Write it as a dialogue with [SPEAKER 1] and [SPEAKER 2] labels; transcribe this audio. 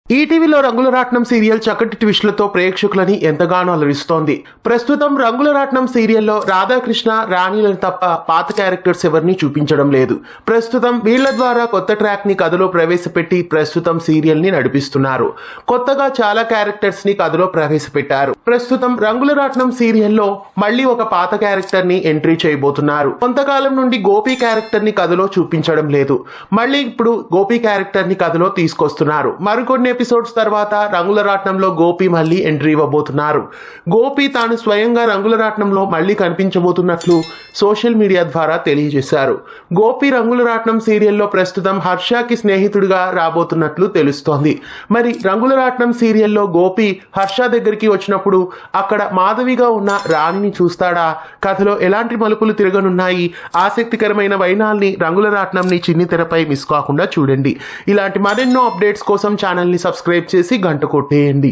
[SPEAKER 1] ఈటీవీలో రంగుల రాట్నం సీరియల్ చక్కటి ట్విస్టులతో ప్రేక్షకులని ఎంతగానో అలరిస్తోంది. ప్రస్తుతం రంగుల రాట్నం సీరియల్లో రాధాకృష్ణ, రాణిలను తప్ప పాత క్యారెక్టర్స్ ఎవరిని చూపించడం లేదు. ప్రస్తుతం వీళ్ల ద్వారా కొత్త ట్రాక్ ని కథలో ప్రవేశపెట్టి ప్రస్తుతం సీరియల్ ని నడిపిస్తున్నారు. కొత్తగా చాలా క్యారెక్టర్స్ ని కథలో ప్రవేశపెట్టారు. ప్రస్తుతం రంగుల రాట్నం సీరియల్లో మళ్ళీ ఒక పాత క్యారెక్టర్ ని ఎంట్రీ చేయబోతున్నారు. కొంతకాలం నుండి గోపి క్యారెక్టర్ ని కథలో చూపించడం లేదు. మళ్ళీ ఇప్పుడు గోపి క్యారెక్టర్ ని కథలో తీసుకొస్తున్నారు. మరికొన్ని ఎపిసోడ్స్ తర్వాత రంగుల రాట్నంలో గోపి మళ్ళీ ఎంట్రీ ఇవ్వబోతున్నారు. గోపి తాను స్వయంగా రంగుల రాట్నంలో మళ్ళీ కనిపించబోతున్నట్లు సోషల్ మీడియా ద్వారా తెలియజేశారు. గోపి రంగుల రాట్నం సీరియల్లో ప్రస్తుతం హర్షకి స్నేహితుడిగా రాబోతున్నట్లు తెలుస్తోంది. మరి రంగుల రాట్నం సీరియల్లో గోపి హర్ష దగ్గరికి వచ్చినప్పుడు అక్కడ మాధవిగా ఉన్న రాణిని చూస్తాడా? కథలో ఎలాంటి మలుపులు తిరగనున్నాయి? ఆసక్తికరమైన వైనాల్ని రంగుల రాట్నంని చిన్ని తెరపై మిస్ కాకుండా చూడండి. ఇలాంటి మరెన్నో అప్డేట్స్ కోసం ఛానల్ని సబ్స్క్రైబ్ చేసి గంట కొట్టేయండి.